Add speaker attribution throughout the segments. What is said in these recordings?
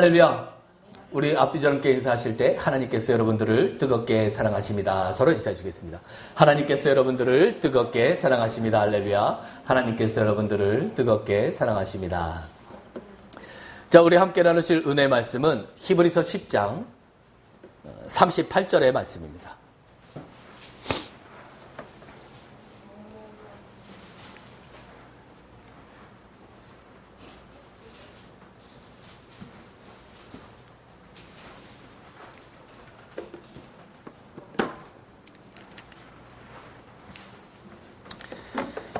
Speaker 1: 할렐루야. 우리 앞뒤 저녁께 인사하실 때 하나님께서 여러분들을 뜨겁게 사랑하십니다. 서로 인사해 주겠습니다. 하나님께서 여러분들을 뜨겁게 사랑하십니다. 할렐루야. 하나님께서 여러분들을 뜨겁게 사랑하십니다. 자, 우리 함께 나누실 은혜 말씀은 히브리서 10장 38절의 말씀입니다.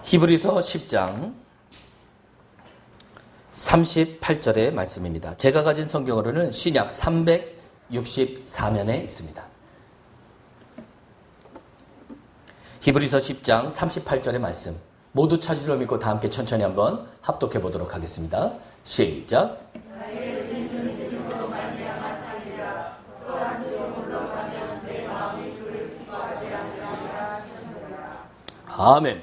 Speaker 1: 히브리서 10장 38절의 말씀입니다. 제가 가진 성경으로는 신약 364면에 있습니다. 히브리서 10장 38절의 말씀 모두 찾으려 믿고 다 함께 천천히 한번 합독해 보도록 하겠습니다. 시작. 아멘.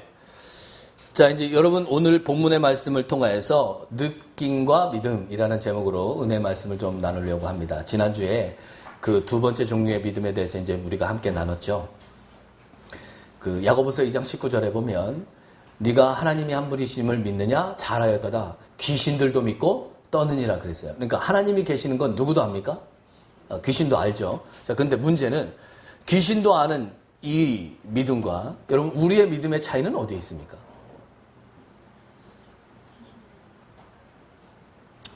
Speaker 1: 자, 이제 여러분 오늘 본문의 말씀을 통하여서 느낌과 믿음이라는 제목으로 은혜 말씀을 좀 나누려고 합니다. 지난주에 그 두 번째 종류의 믿음에 대해서 이제 우리가 함께 나눴죠. 그 야고보서 2장 19절에 보면 네가 하나님이 한 분이심을 믿느냐? 잘하였도다. 귀신들도 믿고 떠느니라 그랬어요. 그러니까 하나님이 계시는 건 누구도 압니까? 귀신도 알죠. 자, 근데 문제는 귀신도 아는 이 믿음과 여러분 우리의 믿음의 차이는 어디에 있습니까?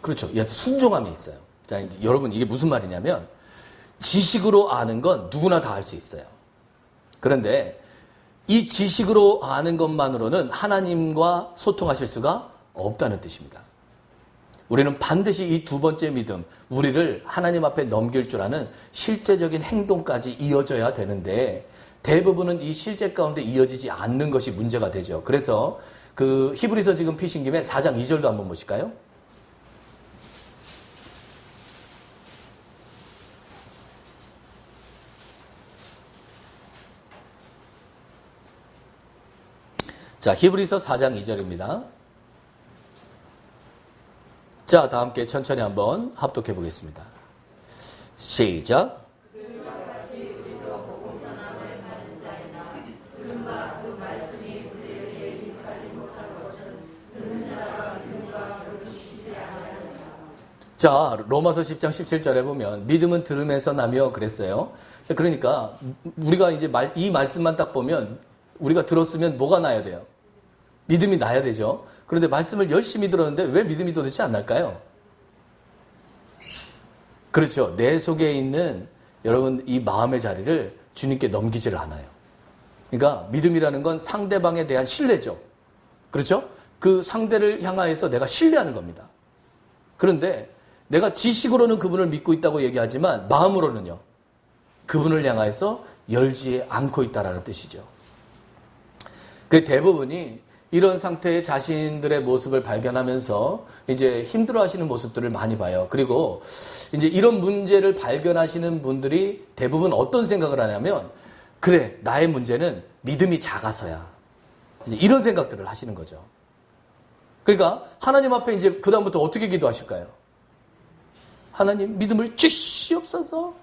Speaker 1: 그렇죠. 순종함이 있어요. 자, 이제 여러분 이게 무슨 말이냐면 지식으로 아는 건 누구나 다 알 수 있어요. 그런데 이 지식으로 아는 것만으로는 하나님과 소통하실 수가 없다는 뜻입니다. 우리는 반드시 이 두 번째 믿음, 우리를 하나님 앞에 넘길 줄 아는 실제적인 행동까지 이어져야 되는데 대부분은 이 실제 가운데 이어지지 않는 것이 문제가 되죠. 그래서 그 히브리서 지금 피신 김에 4장 2절도 한번 보실까요? 자, 히브리서 4장 2절입니다. 자, 다 함께 천천히 한번 합독해 보겠습니다. 시작. 자, 로마서 10장 17절에 보면 믿음은 들음에서 나며 그랬어요. 자, 그러니까 우리가 이제 이 말씀만 딱 보면 우리가 들었으면 뭐가 나야 돼요? 믿음이 나야 되죠. 그런데 말씀을 열심히 들었는데 왜 믿음이 도대체 안 날까요? 그렇죠. 내 속에 있는 여러분 이 마음의 자리를 주님께 넘기지를 않아요. 그러니까 믿음이라는 건 상대방에 대한 신뢰죠. 그렇죠? 그 상대를 향하여서 내가 신뢰하는 겁니다. 그런데 내가 지식으로는 그분을 믿고 있다고 얘기하지만 마음으로는요. 그분을 향하여서 열지 않고 있다라는 뜻이죠. 그 대부분이 이런 상태의 자신들의 모습을 발견하면서 이제 힘들어하시는 모습들을 많이 봐요. 그리고 이제 이런 문제를 발견하시는 분들이 대부분 어떤 생각을 하냐면 그래, 나의 문제는 믿음이 작아서야. 이제 이런 생각들을 하시는 거죠. 그러니까 하나님 앞에 이제 그다음부터 어떻게 기도하실까요? 하나님 믿음을 주시옵소서.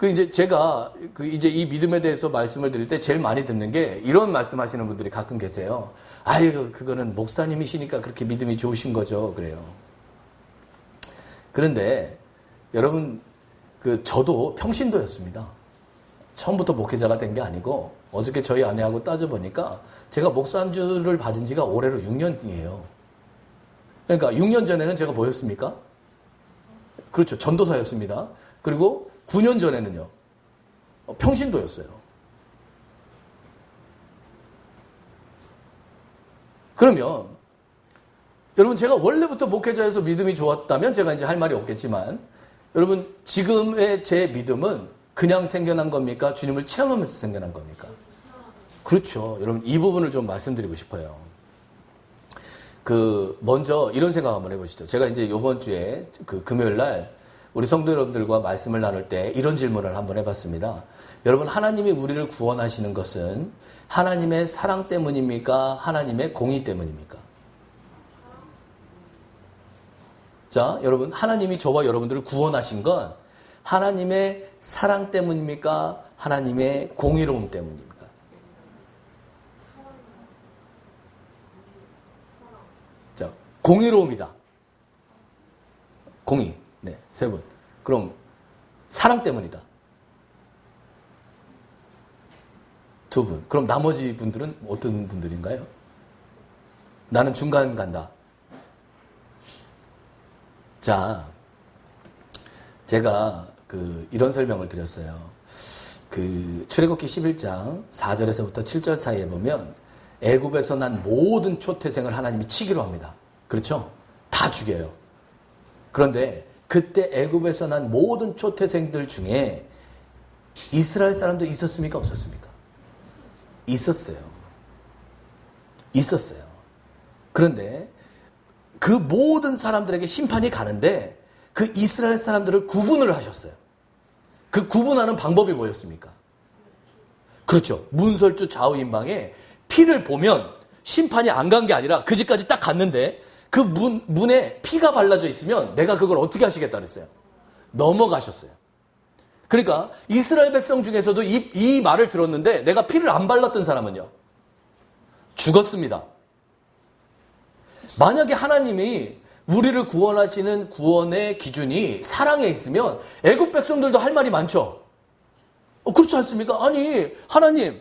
Speaker 1: 이제 제가 이제 이 믿음에 대해서 말씀을 드릴 때 제일 많이 듣는 게 이런 말씀하시는 분들이 가끔 계세요. 아유, 그거는 목사님이시니까 그렇게 믿음이 좋으신 거죠. 그래요. 그런데 여러분, 저도 평신도였습니다. 처음부터 목회자가 된 게 아니고 어저께 저희 아내하고 따져보니까 제가 목사 안주를 받은 지가 올해로 6년이에요. 그러니까 6년 전에는 제가 뭐였습니까? 그렇죠. 전도사였습니다. 그리고 9년 전에는요. 평신도였어요. 그러면 여러분 제가 원래부터 목회자에서 믿음이 좋았다면 제가 이제 할 말이 없겠지만 여러분 지금의 제 믿음은 그냥 생겨난 겁니까? 주님을 체험하면서 생겨난 겁니까? 그렇죠. 여러분 이 부분을 좀 말씀드리고 싶어요. 먼저 이런 생각 한번 해보시죠. 제가 이제 이번 주에 금요일 날 우리 성도 여러분들과 말씀을 나눌 때 이런 질문을 한번 해봤습니다. 여러분 하나님이 우리를 구원하시는 것은 하나님의 사랑 때문입니까? 하나님의 공의 때문입니까? 자, 여러분, 하나님이 저와 여러분들을 구원하신 건 하나님의 사랑 때문입니까? 하나님의 공의로움 때문입니까? 자, 공의로움이다. 공의. 네, 세 분. 그럼 사랑 때문이다. 두 분. 그럼 나머지 분들은 어떤 분들인가요? 나는 중간 간다. 자, 제가 이런 설명을 드렸어요. 출애굽기 11장 4절에서부터 7절 사이에 보면 애굽에서 난 모든 초태생을 하나님이 치기로 합니다. 그렇죠? 다 죽여요. 그런데 그때 애굽에서 난 모든 초태생들 중에 이스라엘 사람도 있었습니까? 없었습니까? 있었어요. 있었어요. 그런데 그 모든 사람들에게 심판이 가는데 그 이스라엘 사람들을 구분을 하셨어요. 그 구분하는 방법이 뭐였습니까? 그렇죠. 문설주 좌우인방에 피를 보면 심판이 안 간 게 아니라 그 집까지 딱 갔는데 그 문에 피가 발라져 있으면 내가 그걸 어떻게 하시겠다 그랬어요? 넘어가셨어요. 그러니까 이스라엘 백성 중에서도 이 말을 들었는데 내가 피를 안 발랐던 사람은요? 죽었습니다. 만약에 하나님이 우리를 구원하시는 구원의 기준이 사랑에 있으면 애굽 백성들도 할 말이 많죠. 그렇지 않습니까? 아니, 하나님,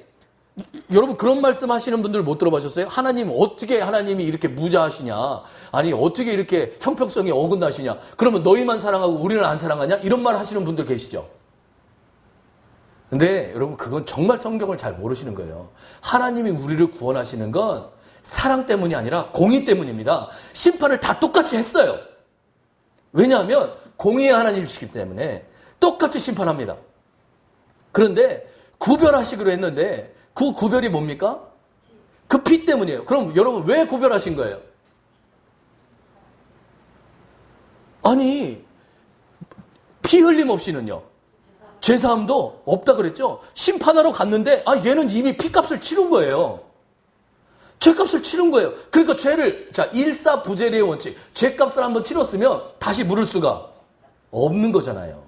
Speaker 1: 여러분 그런 말씀 하시는 분들 못 들어보셨어요? 하나님 어떻게 하나님이 이렇게 무자하시냐? 아니 어떻게 이렇게 형평성이 어긋나시냐? 그러면 너희만 사랑하고 우리는 안 사랑하냐? 이런 말 하시는 분들 계시죠? 근데 여러분 그건 정말 성경을 잘 모르시는 거예요. 하나님이 우리를 구원하시는 건 사랑 때문이 아니라 공의 때문입니다. 심판을 다 똑같이 했어요. 왜냐하면 공의의 하나님이시기 때문에 똑같이 심판합니다. 그런데 구별하시기로 했는데 그 구별이 뭡니까? 그 피 때문이에요. 그럼 여러분 왜 구별하신 거예요? 아니 피 흘림 없이는요. 죄사함도 없다 그랬죠? 심판하러 갔는데 얘는 이미 피값을 치른 거예요. 죄값을 치른 거예요. 그러니까 죄를 일사부재리의 원칙. 죄값을 한번 치렀으면 다시 물을 수가 없는 거잖아요.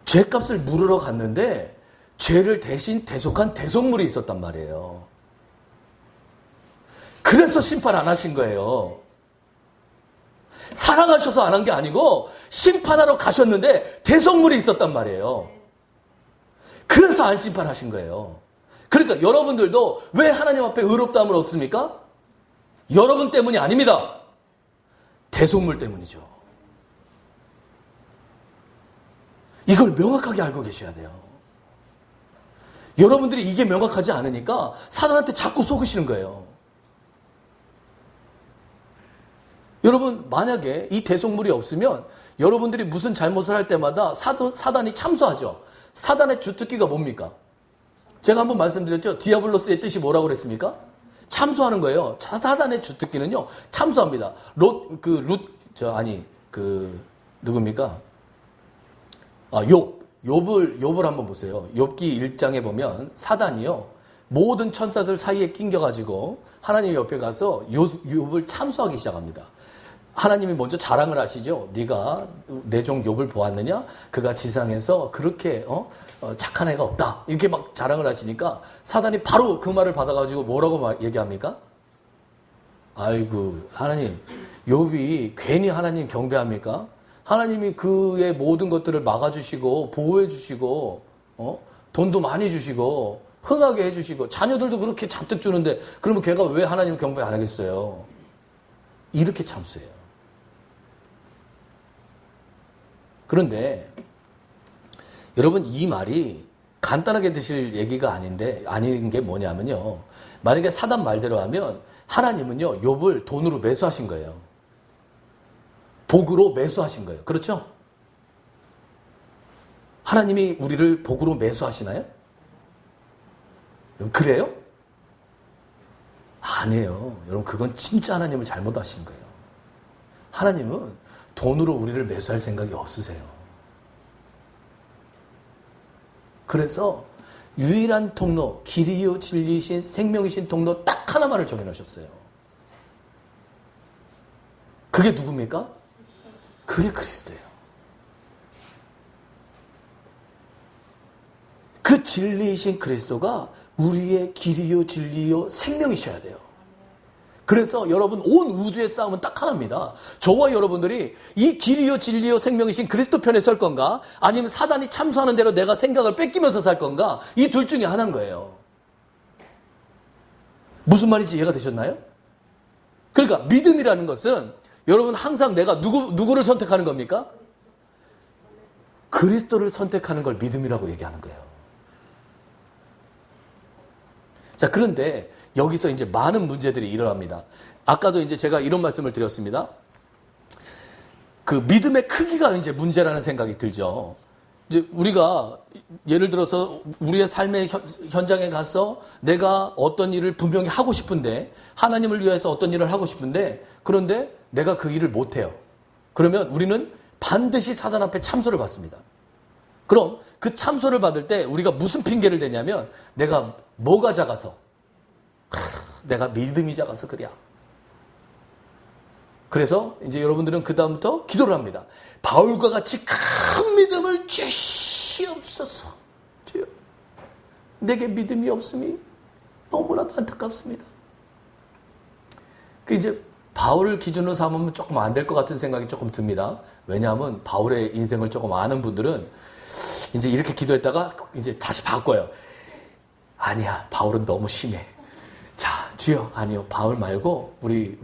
Speaker 1: 죄값을 물으러 갔는데 죄를 대신 대속한 대속물이 있었단 말이에요. 그래서 심판 안 하신 거예요. 사랑하셔서 안 한 게 아니고 심판하러 가셨는데 대속물이 있었단 말이에요. 그래서 안 심판하신 거예요. 그러니까 여러분들도 왜 하나님 앞에 의롭다함을 얻습니까? 여러분 때문이 아닙니다. 대속물 때문이죠. 이걸 명확하게 알고 계셔야 돼요. 여러분들이 이게 명확하지 않으니까 사단한테 자꾸 속으시는 거예요. 여러분 만약에 이 대속물이 없으면 여러분들이 무슨 잘못을 할 때마다 사단이 참소하죠. 사단의 주특기가 뭡니까? 제가 한번 말씀드렸죠. 디아블로스의 뜻이 뭐라고 그랬습니까? 참소하는 거예요. 사단의 주특기는요. 참소합니다. 누굽니까? 욥을 한번 보세요. 욥기 1장에 보면 사단이요. 모든 천사들 사이에 낑겨가지고 하나님 옆에 가서 욥을 참소하기 시작합니다. 하나님이 먼저 자랑을 하시죠. 네가 내 종 욥을 보았느냐? 그가 지상에서 그렇게 착한 애가 없다. 이렇게 막 자랑을 하시니까 사단이 바로 그 말을 받아가지고 뭐라고 얘기합니까? 아이고 하나님 욥이 괜히 하나님 경배합니까? 하나님이 그의 모든 것들을 막아주시고 보호해주시고 돈도 많이 주시고 흥하게 해주시고 자녀들도 그렇게 잔뜩 주는데 그러면 걔가 왜 하나님 경배 안 하겠어요? 이렇게 참수해요. 그런데 여러분 이 말이 간단하게 드실 얘기가 아닌 게 뭐냐면요. 만약에 사단 말대로 하면 하나님은요 욥을 돈으로 매수하신 거예요. 복으로 매수하신 거예요. 그렇죠? 하나님이 우리를 복으로 매수하시나요? 그래요? 아니에요. 여러분 그건 진짜 하나님을 잘못 하신 거예요. 하나님은 돈으로 우리를 매수할 생각이 없으세요. 그래서 유일한 통로, 길이요 진리이신 생명이신 통로 딱 하나만을 정해놓으셨어요. 그게 누굽니까? 그게 그리스도예요. 그 진리이신 그리스도가 우리의 길이요 진리요 생명이셔야 돼요. 그래서 여러분 온 우주의 싸움은 딱 하나입니다. 저와 여러분들이 이 길이요 진리요 생명이신 그리스도 편에 설 건가, 아니면 사단이 참수하는 대로 내가 생각을 뺏기면서 살 건가, 이 둘 중에 하나인 거예요. 무슨 말인지 이해가 되셨나요? 그러니까 믿음이라는 것은 여러분 항상 내가 누구를 선택하는 겁니까? 그리스도를 선택하는 걸 믿음이라고 얘기하는 거예요. 자, 그런데 여기서 이제 많은 문제들이 일어납니다. 아까도 이제 제가 이런 말씀을 드렸습니다. 그 믿음의 크기가 이제 문제라는 생각이 들죠. 이제 우리가 예를 들어서 우리의 삶의 현장에 가서 내가 어떤 일을 분명히 하고 싶은데, 하나님을 위해서 어떤 일을 하고 싶은데, 그런데 내가 그 일을 못해요. 그러면 우리는 반드시 사단 앞에 참소를 받습니다. 그럼 그 참소를 받을 때 우리가 무슨 핑계를 대냐면, 내가 뭐가 작아서, 내가 믿음이 작아서 그래야. 그래서 이제 여러분들은 그 다음부터 기도를 합니다. 바울과 같이 큰 믿음을 주시옵소서. 주여, 내게 믿음이 없음이 너무나도 안타깝습니다. 그 이제 바울을 기준으로 삼으면 조금 안 될 것 같은 생각이 조금 듭니다. 왜냐하면 바울의 인생을 조금 아는 분들은 이제 이렇게 기도했다가 이제 다시 바꿔요. 아니야, 바울은 너무 심해. 자, 주여, 아니요, 바울 말고 우리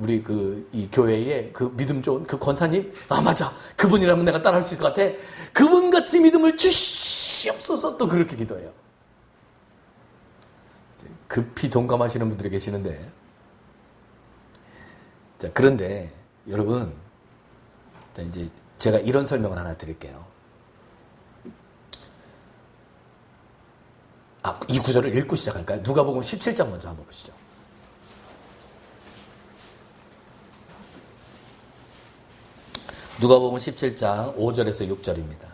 Speaker 1: 이 교회에 그 믿음 좋은 그 권사님, 아 맞아, 그분이라면 내가 따라할 수 있을 것 같아. 그분같이 믿음을 주시옵소서. 또 그렇게 기도해요. 급히 동감하시는 분들이 계시는데, 자, 그런데 여러분, 자, 이제 제가 이런 설명을 하나 드릴게요. 이 구절을 읽고 시작할까요? 누가복음 17장 먼저 한번 보시죠. 누가복음 17장 5절에서 6절입니다.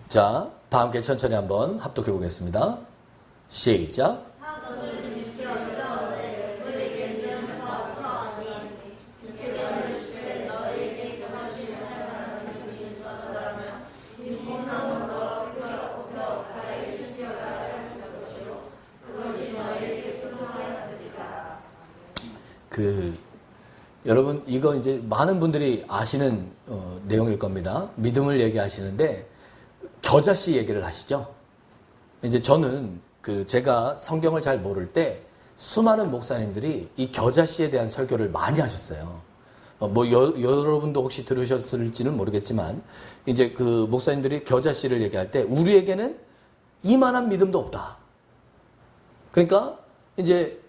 Speaker 1: 자, 다 함께 천천히 한번 합독해 보겠습니다. 시작. 여러분, 이거 이제 많은 분들이 아시는 내용일 겁니다. 믿음을 얘기하시는데 겨자씨 얘기를 하시죠. 이제 저는 제가 성경을 잘 모를 때 수많은 목사님들이 이 겨자씨에 대한 설교를 많이 하셨어요. 여러분도 혹시 들으셨을지는 모르겠지만, 이제 그 목사님들이 겨자씨를 얘기할 때 우리에게는 이만한 믿음도 없다. 그러니까 이제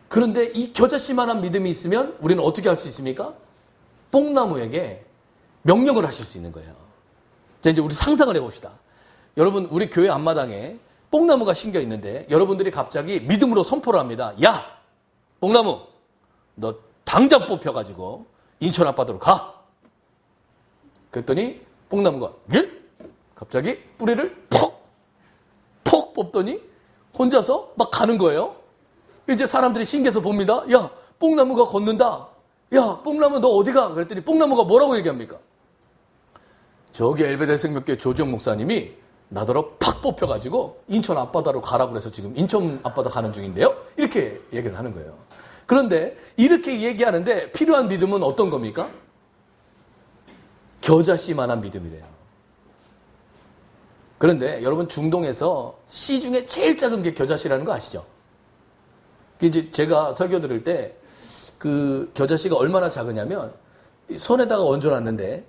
Speaker 1: 그런데 이 겨자씨만한 믿음이 있으면 우리는 어떻게 할 수 있습니까? 뽕나무에게 명령을 하실 수 있는 거예요. 자, 이제 우리 상상을 해봅시다. 여러분, 우리 교회 앞마당에 뽕나무가 심겨 있는데 여러분들이 갑자기 믿음으로 선포를 합니다. 야! 뽕나무! 너 당장 뽑혀가지고 인천 앞바다로 가! 그랬더니 뽕나무가 예? 갑자기 뿌리를 퍽 뽑더니 혼자서 막 가는 거예요. 이제 사람들이 신기해서 봅니다. 야, 뽕나무가 걷는다. 야, 뽕나무 너 어디가? 그랬더니 뽕나무가 뭐라고 얘기합니까? 저기 엘베데 생명교회 조지영 목사님이 나더러 팍 뽑혀가지고 인천 앞바다로 가라고 그래서 지금 인천 앞바다 가는 중인데요. 이렇게 얘기를 하는 거예요. 그런데 이렇게 얘기하는데 필요한 믿음은 어떤 겁니까? 겨자씨만한 믿음이래요. 그런데 여러분, 중동에서 씨 중에 제일 작은 게 겨자씨라는 거 아시죠? 이제 제가 설교 들을 때 그 겨자씨가 얼마나 작으냐면 손에다가 얹어놨는데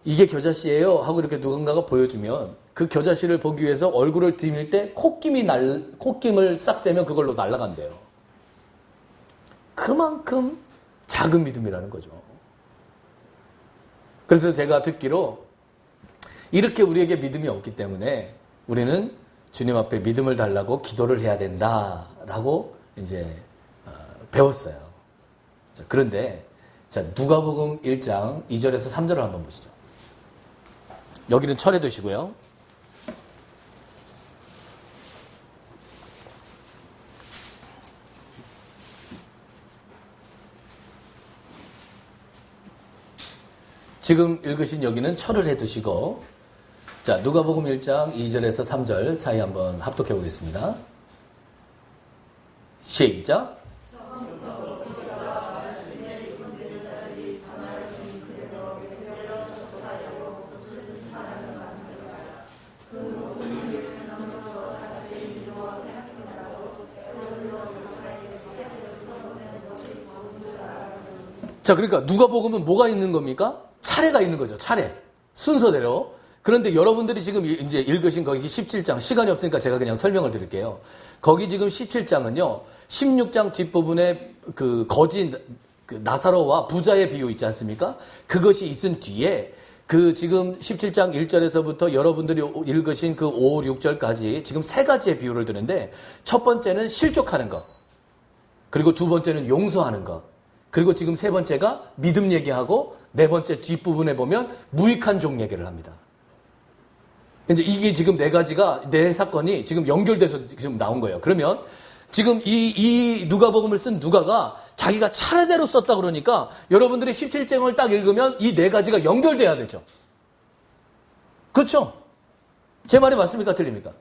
Speaker 1: 이게 겨자씨예요 하고 이렇게 누군가가 보여주면 그 겨자씨를 보기 위해서 얼굴을 디밀 때 콧김을 싹 쐬면 그걸로 날아간대요. 그만큼 작은 믿음이라는 거죠. 그래서 제가 듣기로 이렇게 우리에게 믿음이 없기 때문에 우리는 주님 앞에 믿음을 달라고 기도를 해야 된다라고 이제 배웠어요. 자, 그런데 자, 누가복음 1장 2절에서 3절을 한번 보시죠. 여기는 철에 두시고요. 지금 읽으신 여기는 철을 해두시고, 자, 누가복음 1장 2절에서 3절 사이 한번 합독해 보겠습니다. 시작. 자, 그러니까 누가복음은 뭐가 있는 겁니까? 차례가 있는 거죠. 차례. 순서대로. 그런데 여러분들이 지금 이제 읽으신 거기 17장, 시간이 없으니까 제가 그냥 설명을 드릴게요. 거기 지금 17장은요, 16장 뒷부분에 그 거지 나사로와 부자의 비유 있지 않습니까? 그것이 있은 뒤에 그 지금 17장 1절에서부터 여러분들이 읽으신 그 5, 6절까지 지금 세 가지의 비유를 드는데, 첫 번째는 실족하는 것, 그리고 두 번째는 용서하는 것, 그리고 지금 세 번째가 믿음 얘기하고, 네 번째 뒷부분에 보면 무익한 종 얘기를 합니다. 이제 이게 지금 네 사건이 지금 연결돼서 지금 나온 거예요. 그러면 지금 이 누가복음을 쓴 누가가 자기가 차례대로 썼다 그러니까 여러분들이 17장을 딱 읽으면 이 네 가지가 연결돼야 되죠. 그렇죠? 제 말이 맞습니까? 틀립니까?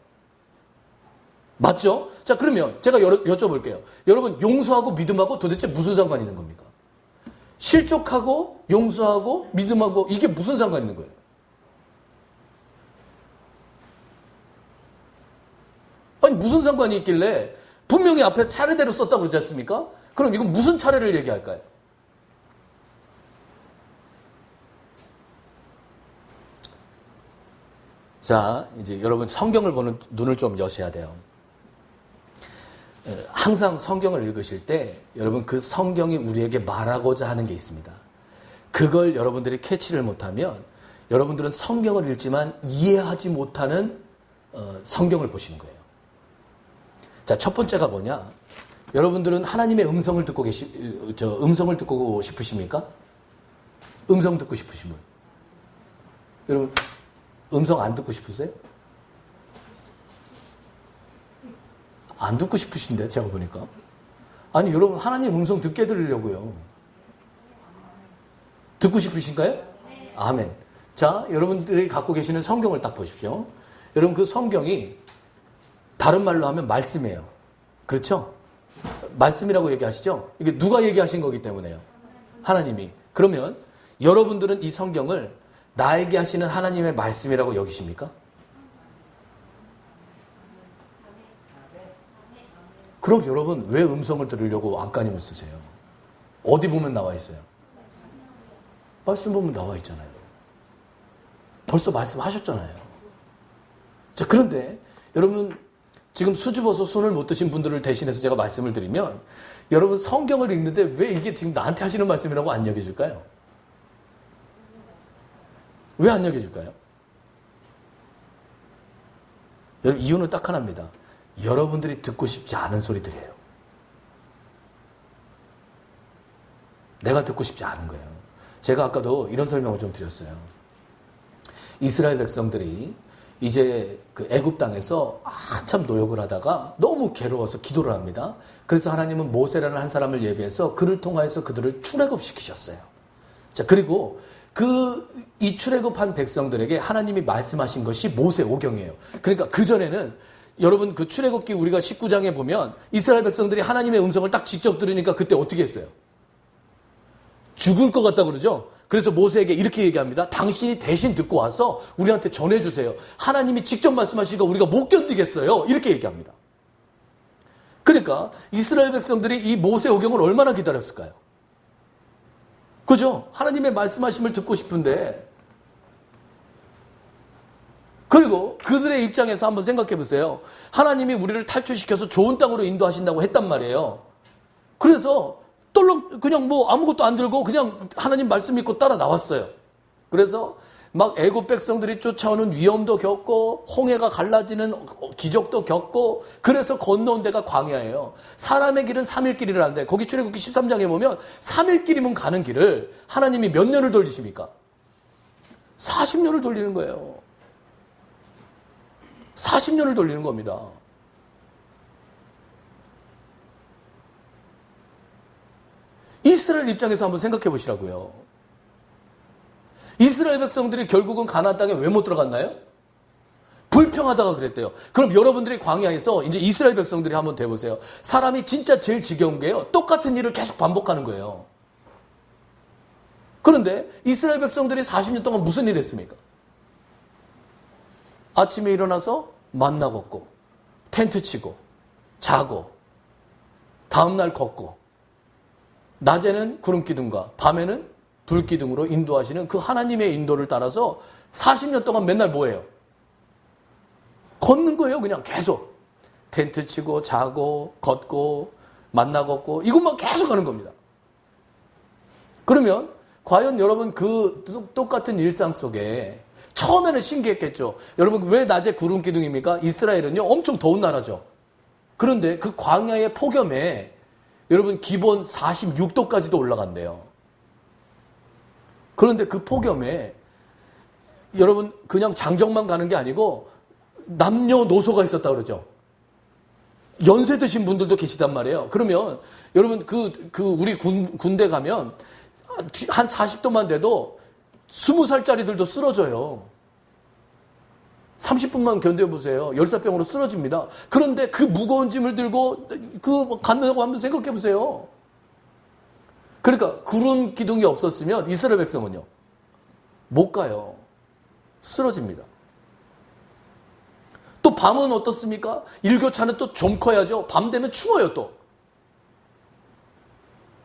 Speaker 1: 맞죠? 자, 그러면 제가 여쭤볼게요. 여러분, 용서하고 믿음하고 도대체 무슨 상관이 있는 겁니까? 실족하고 용서하고 믿음하고 이게 무슨 상관이 있는 거예요? 아니, 무슨 상관이 있길래 분명히 앞에 차례대로 썼다고 그러지 않습니까? 그럼 이건 무슨 차례를 얘기할까요? 자, 이제 여러분 성경을 보는 눈을 좀 여셔야 돼요. 항상 성경을 읽으실 때 여러분 그 성경이 우리에게 말하고자 하는 게 있습니다. 그걸 여러분들이 캐치를 못하면 여러분들은 성경을 읽지만 이해하지 못하는 성경을 보시는 거예요. 자, 첫 번째가 뭐냐? 여러분들은 하나님의 음성을 듣고 음성을 듣고 싶으십니까? 음성 듣고 싶으신 분? 여러분, 음성 안 듣고 싶으세요? 안 듣고 싶으신데, 제가 보니까. 아니, 여러분, 하나님 음성 듣게 들으려고요. 듣고 싶으신가요? 네. 아멘. 자, 여러분들이 갖고 계시는 성경을 딱 보십시오. 여러분, 그 성경이 다른 말로 하면 말씀이에요. 그렇죠? 말씀이라고 얘기하시죠? 이게 누가 얘기하신 거기 때문에요. 하나님이. 그러면 여러분들은 이 성경을 나에게 하시는 하나님의 말씀이라고 여기십니까? 그럼 여러분 왜 음성을 들으려고 안간힘을 쓰세요? 어디 보면 나와 있어요? 말씀 보면 나와 있잖아요. 벌써 말씀하셨잖아요. 자, 그런데 여러분 지금 수줍어서 손을 못 드신 분들을 대신해서 제가 말씀을 드리면 여러분 성경을 읽는데 왜 이게 지금 나한테 하시는 말씀이라고 안 여겨질까요? 왜 안 여겨질까요? 여러분 이유는 딱 하나입니다. 여러분들이 듣고 싶지 않은 소리들이에요. 내가 듣고 싶지 않은 거예요. 제가 아까도 이런 설명을 좀 드렸어요. 이스라엘 백성들이 이제 그 애굽 땅에서 한참 노역을 하다가 너무 괴로워서 기도를 합니다. 그래서 하나님은 모세라는 한 사람을 예비해서 그를 통하여서 그들을 출애굽시키셨어요. 자, 그리고 이 출애굽한 백성들에게 하나님이 말씀하신 것이 모세오경이에요. 그러니까 그전에는 여러분 그 출애굽기 우리가 19장에 보면 이스라엘 백성들이 하나님의 음성을 딱 직접 들으니까 그때 어떻게 했어요? 죽을 것 같다 그러죠? 그래서 모세에게 이렇게 얘기합니다. 당신이 대신 듣고 와서 우리한테 전해주세요. 하나님이 직접 말씀하시니까 우리가 못 견디겠어요. 이렇게 얘기합니다. 그러니까 이스라엘 백성들이 이 모세오경을 얼마나 기다렸을까요? 그죠? 하나님의 말씀하심을 듣고 싶은데 그리고 그들의 입장에서 한번 생각해 보세요. 하나님이 우리를 탈출시켜서 좋은 땅으로 인도하신다고 했단 말이에요. 그래서 떨렁 그냥 뭐 아무것도 안 들고 그냥 하나님 말씀 믿고 따라 나왔어요. 그래서 막 애굽 백성들이 쫓아오는 위험도 겪고 홍해가 갈라지는 기적도 겪고 그래서 건너온 데가 광야예요. 사람의 길은 3일 길이라는데 거기 출애굽기 13장에 보면 3일 길이면 가는 길을 하나님이 몇 년을 돌리십니까? 40년을 돌리는 거예요. 40년을 돌리는 겁니다. 이스라엘 입장에서 한번 생각해 보시라고요. 이스라엘 백성들이 결국은 가나안 땅에 왜 못 들어갔나요? 불평하다가 그랬대요. 그럼 여러분들이 광야에서 이제 이스라엘 백성들이 한번 대보세요. 사람이 진짜 제일 지겨운 게요. 똑같은 일을 계속 반복하는 거예요. 그런데 이스라엘 백성들이 40년 동안 무슨 일을 했습니까? 아침에 일어나서 만나 걷고, 텐트 치고, 자고, 다음날 걷고, 낮에는 구름기둥과 밤에는 불기둥으로 인도하시는 그 하나님의 인도를 따라서 40년 동안 맨날 뭐예요? 걷는 거예요. 그냥 계속. 텐트 치고 자고 걷고 만나 걷고 이것만 계속 하는 겁니다. 그러면 과연 여러분 그 똑같은 일상 속에 처음에는 신기했겠죠. 여러분 왜 낮에 구름 기둥입니까? 이스라엘은요 엄청 더운 나라죠. 그런데 그 광야의 폭염에 여러분 기본 46도까지도 올라간대요. 그런데 그 폭염에 여러분 그냥 장정만 가는 게 아니고 남녀노소가 있었다 그러죠. 연세 드신 분들도 계시단 말이에요. 그러면 여러분 우리 군대 가면 한 40도만 돼도 20살짜리들도 쓰러져요. 30분만 견뎌보세요. 열사병으로 쓰러집니다. 그런데 그 무거운 짐을 들고 간다고 한번 생각해 보세요. 그러니까 구름 기둥이 없었으면 이스라엘 백성은요 못 가요. 쓰러집니다. 또 밤은 어떻습니까? 일교차는 또 좀 커야죠. 밤 되면 추워요 또.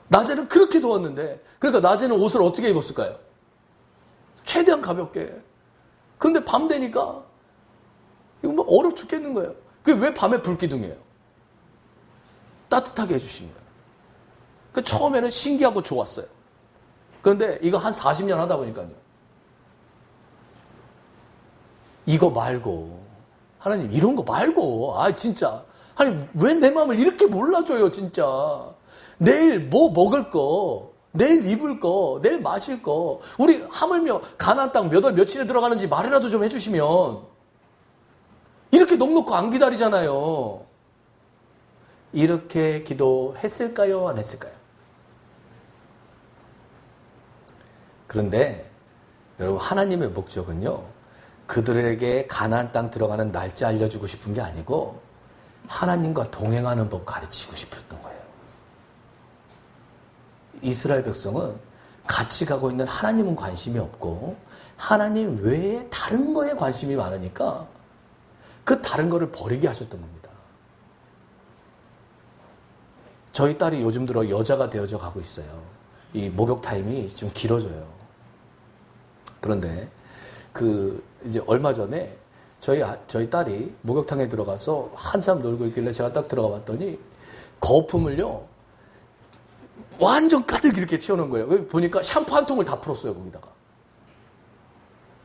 Speaker 1: 낮에는 그렇게 더웠는데 그러니까 낮에는 옷을 어떻게 입었을까요? 최대한 가볍게. 그런데 밤 되니까 이거 뭐 얼어 죽겠는 거예요. 그게 왜 밤에 불기둥이에요? 따뜻하게 해주십니다. 그 처음에는 신기하고 좋았어요. 그런데 이거 한 40년 하다 보니까요. 이거 말고 하나님 이런 거 말고 진짜 하나님 왜 내 마음을 이렇게 몰라줘요 진짜. 내일 뭐 먹을 거, 내일 입을 거, 내일 마실 거 우리 하물며 가나안 땅 몇 월 며칠에 들어가는지 말이라도 좀 해주시면 이렇게 넉넉히 안 기다리잖아요. 이렇게 기도했을까요? 안 했을까요? 그런데 여러분 하나님의 목적은요. 그들에게 가나안 땅 들어가는 날짜 알려주고 싶은 게 아니고 하나님과 동행하는 법 가르치고 싶었던 거예요. 이스라엘 백성은 같이 가고 있는 하나님은 관심이 없고 하나님 외에 다른 거에 관심이 많으니까 그 다른 거를 버리게 하셨던 겁니다. 저희 딸이 요즘 들어 여자가 되어져 가고 있어요. 이 목욕 타임이 좀 길어져요. 그런데 이제 얼마 전에 저희 딸이 목욕탕에 들어가서 한참 놀고 있길래 제가 딱 들어가 봤더니 거품을요 완전 가득 이렇게 채워놓은 거예요. 보니까 샴푸 한 통을 다 풀었어요 거기다가.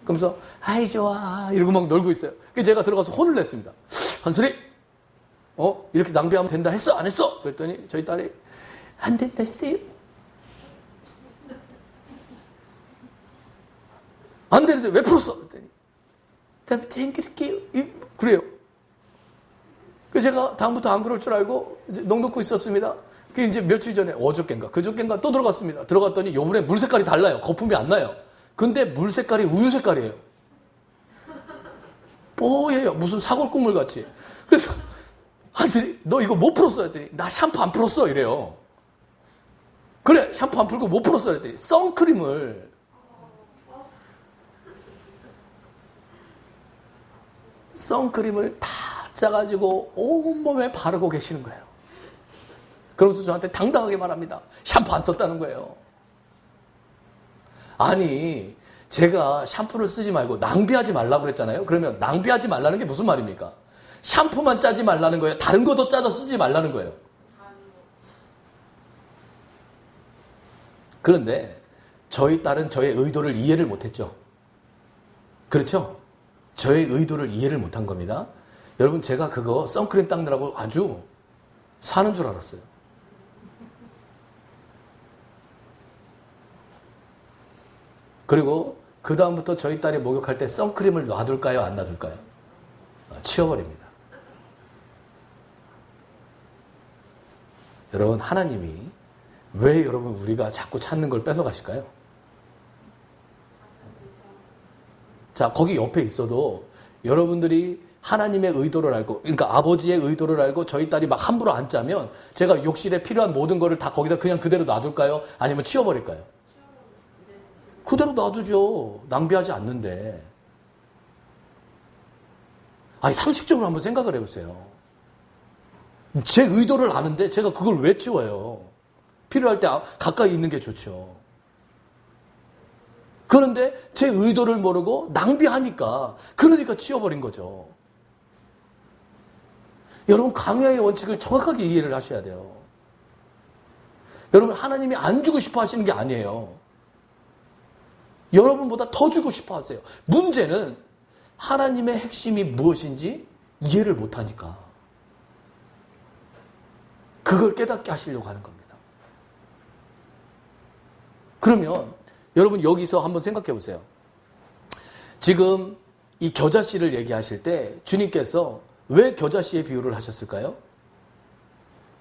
Speaker 1: 그러면서 아이 좋아 이러고 막 놀고 있어요. 그래서 제가 들어가서 혼을 냈습니다. 한솔이 이렇게 낭비하면 된다 했어 안 했어? 그랬더니 저희 딸이 안 된다 했어요. 안 되는데 왜 풀었어? 그랬더니 다음부터 그럴게요. 그래요. 그래서 제가 다음부터 안 그럴 줄 알고 이제 넉넉히 있었습니다. 그 이제 며칠 전에 그저껜가 또 들어갔습니다. 들어갔더니 요번에 물 색깔이 달라요. 거품이 안 나요. 근데 물 색깔이 우유 색깔이에요. 뽀얘요. 무슨 사골 국물 같이. 그래서 한슬이 너 이거 못 풀었어? 했더니 나 샴푸 안 풀었어 이래요. 그래 샴푸 안 풀고 못 풀었어 했더니 선크림을 다 짜가지고 온몸에 바르고 계시는 거예요. 그러면서 저한테 당당하게 말합니다. 샴푸 안 썼다는 거예요. 아니 제가 샴푸를 쓰지 말고 낭비하지 말라고 그랬잖아요. 그러면 낭비하지 말라는 게 무슨 말입니까? 샴푸만 짜지 말라는 거예요? 다른 것도 짜서 쓰지 말라는 거예요? 그런데 저희 딸은 저의 의도를 이해를 못했죠. 그렇죠? 저의 의도를 이해를 못한 겁니다. 여러분 제가 그거 선크림 닦느라고 아주 사는 줄 알았어요. 그리고 그 다음부터 저희 딸이 목욕할 때 선크림을 놔둘까요? 안 놔둘까요? 치워버립니다. 여러분, 하나님이 왜 여러분 우리가 자꾸 찾는 걸 뺏어가실까요? 자, 거기 옆에 있어도 여러분들이 하나님의 의도를 알고, 그러니까 아버지의 의도를 알고 저희 딸이 막 함부로 안 짜면 제가 욕실에 필요한 모든 거를 다 거기다 그냥 그대로 놔둘까요? 아니면 치워버릴까요? 그대로 놔두죠. 낭비하지 않는데. 아니, 상식적으로 한번 생각을 해보세요. 제 의도를 아는데 제가 그걸 왜 치워요? 필요할 때 가까이 있는 게 좋죠. 그런데 제 의도를 모르고 낭비하니까, 그러니까 치워버린 거죠. 여러분, 강야의 원칙을 정확하게 이해를 하셔야 돼요. 여러분, 하나님이 안 주고 싶어 하시는 게 아니에요. 여러분보다 더 주고 싶어 하세요. 문제는 하나님의 핵심이 무엇인지 이해를 못하니까. 그걸 깨닫게 하시려고 하는 겁니다. 그러면 여러분, 여기서 한번 생각해 보세요. 지금 이 겨자씨를 얘기하실 때 주님께서 왜 겨자씨의 비유를 하셨을까요?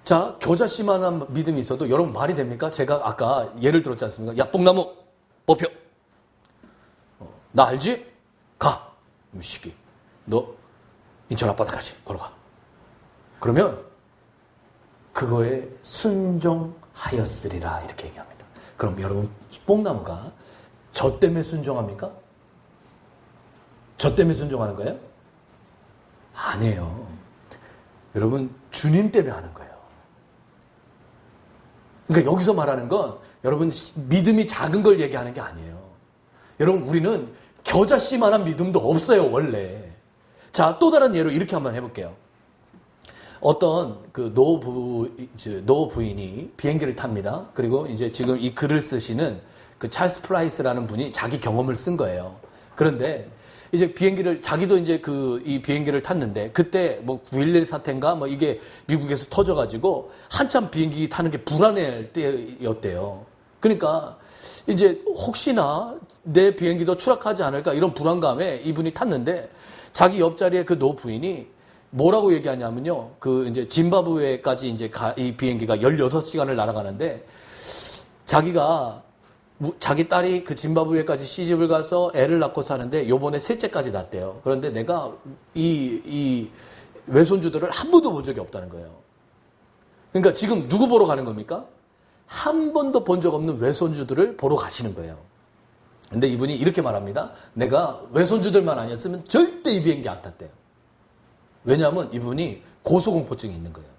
Speaker 1: 자, 겨자씨만한 믿음이 있어도 여러분 말이 됩니까? 제가 아까 예를 들었지 않습니까? 야, 뽕나무 뽑혀. 나 알지? 가. 시기. 너 인천 앞바다까지 걸어가. 그러면 그거에 순종하였으리라, 이렇게 얘기합니다. 그럼 여러분, 뽕나무가 저 때문에 순종합니까? 저 때문에 순종하는 거예요? 아니에요. 여러분, 주님 때문에 하는 거예요. 그러니까 여기서 말하는 건 여러분, 믿음이 작은 걸 얘기하는 게 아니에요. 여러분, 우리는 겨자씨만한 믿음도 없어요, 원래. 자, 또 다른 예로 이렇게 한번 해볼게요. 어떤 그 노 부인이 비행기를 탑니다. 그리고 이제 지금 이 글을 쓰시는 그 찰스 프라이스라는 분이 자기 경험을 쓴 거예요. 그런데 이제 자기도 이제 이 비행기를 탔는데, 그때 뭐 9.11 사태인가 뭐 이게 미국에서 터져가지고 한참 비행기 타는 게 불안할 때였대요. 그러니까 이제 혹시나 내 비행기도 추락하지 않을까 이런 불안감에 이분이 탔는데, 자기 옆자리에 그 노 부인이 뭐라고 얘기하냐면요. 그 이제 짐바브웨까지 이제 이 비행기가 16시간을 날아가는데, 자기 딸이 그 짐바브웨까지 시집을 가서 애를 낳고 사는데 요번에 셋째까지 낳았대요. 그런데 내가 이 외손주들을 한 번도 본 적이 없다는 거예요. 그러니까 지금 누구 보러 가는 겁니까? 한 번도 본 적 없는 외손주들을 보러 가시는 거예요. 근데 이분이 이렇게 말합니다. 내가 외손주들만 아니었으면 절대 이 비행기 안 탔대요. 왜냐하면 이분이 고소공포증이 있는 거예요.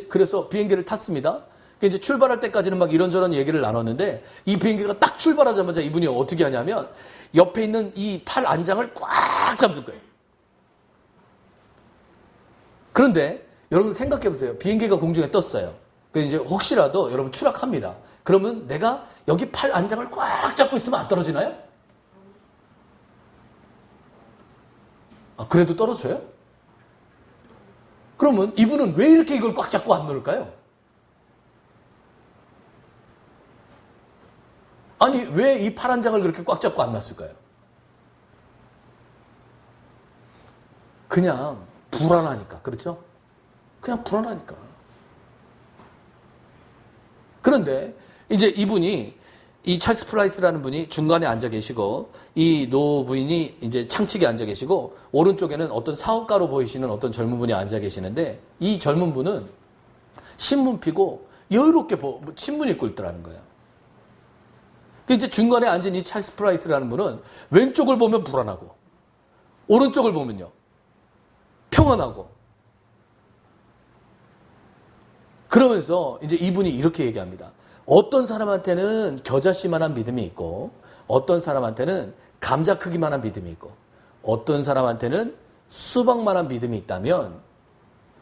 Speaker 1: 그래서 비행기를 탔습니다. 이제 출발할 때까지는 막 이런저런 얘기를 나눴는데, 이 비행기가 딱 출발하자마자 이분이 어떻게 하냐면 옆에 있는 이 팔 안장을 꽉 잡는 거예요. 그런데 여러분 생각해 보세요. 비행기가 공중에 떴어요. 이제 혹시라도 여러분 추락합니다. 그러면 내가 여기 팔 안장을 꽉 잡고 있으면 안 떨어지나요? 그래도 떨어져요? 그러면 이분은 왜 이렇게 이걸 꽉 잡고 안 놓을까요? 아니, 왜 이 팔 안장을 그렇게 꽉 잡고 안 놨을까요? 그냥 불안하니까. 그렇죠? 그냥 불안하니까. 그런데 이제 이분이, 이 찰스 프라이스라는 분이 중간에 앉아 계시고, 이 노 부인이 이제 창측에 앉아 계시고, 오른쪽에는 어떤 사업가로 보이시는 어떤 젊은 분이 앉아 계시는데, 이 젊은 분은 신문 피고 여유롭게 신문 읽고 있더라는 거예요. 이제 중간에 앉은 이 찰스 프라이스라는 분은 왼쪽을 보면 불안하고, 오른쪽을 보면요, 평안하고. 그러면서 이제 이분이 이렇게 얘기합니다. 어떤 사람한테는 겨자씨만한 믿음이 있고, 어떤 사람한테는 감자 크기만한 믿음이 있고, 어떤 사람한테는 수박만한 믿음이 있다면,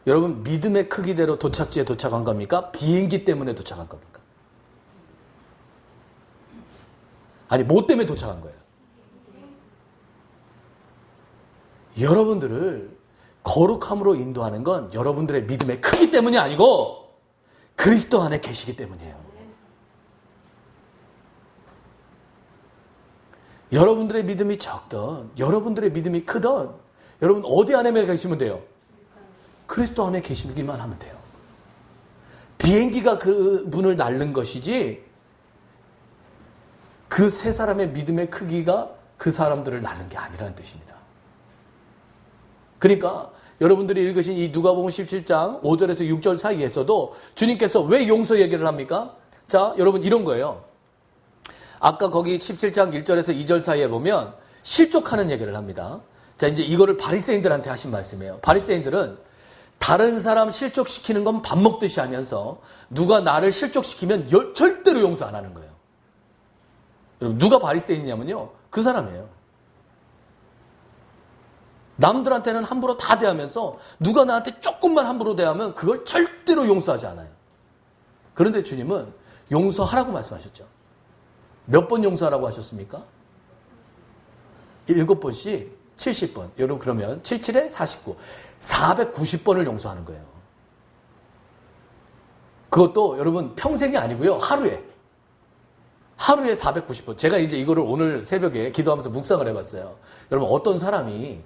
Speaker 1: 여러분, 믿음의 크기대로 도착지에 도착한 겁니까? 비행기 때문에 도착한 겁니까? 아니, 뭐 때문에 도착한 거예요? 여러분들을 거룩함으로 인도하는 건 여러분들의 믿음의 크기 때문이 아니고 그리스도 안에 계시기 때문이에요. 여러분들의 믿음이 적든 여러분들의 믿음이 크든 여러분 어디 안에 계시면 돼요? 그리스도 안에 계시기만 하면 돼요. 비행기가 그 문을 날는 것이지 그 세 사람의 믿음의 크기가 그 사람들을 낳는 게 아니라는 뜻입니다. 그러니까 여러분들이 읽으신 이 누가복음 17장 5절에서 6절 사이에서도 주님께서 왜 용서 얘기를 합니까? 자, 여러분 이런 거예요. 아까 거기 17장 1절에서 2절 사이에 보면 실족하는 얘기를 합니다. 자, 이제 이거를 바리새인들한테 하신 말씀이에요. 바리새인들은 다른 사람 실족시키는 건 밥 먹듯이 하면서 누가 나를 실족시키면 절대로 용서 안 하는 거예요. 여러분, 누가 바리새인이냐면요. 그 사람이에요. 남들한테는 함부로 다 대하면서 누가 나한테 조금만 함부로 대하면 그걸 절대로 용서하지 않아요. 그런데 주님은 용서하라고 말씀하셨죠. 몇 번 용서하라고 하셨습니까? 7번씩 70번. 여러분 그러면 77에 49. 490번을 용서하는 거예요. 그것도 여러분 평생이 아니고요. 하루에 490번. 제가 이제 이거를 오늘 새벽에 기도하면서 묵상을 해봤어요. 여러분 어떤 사람이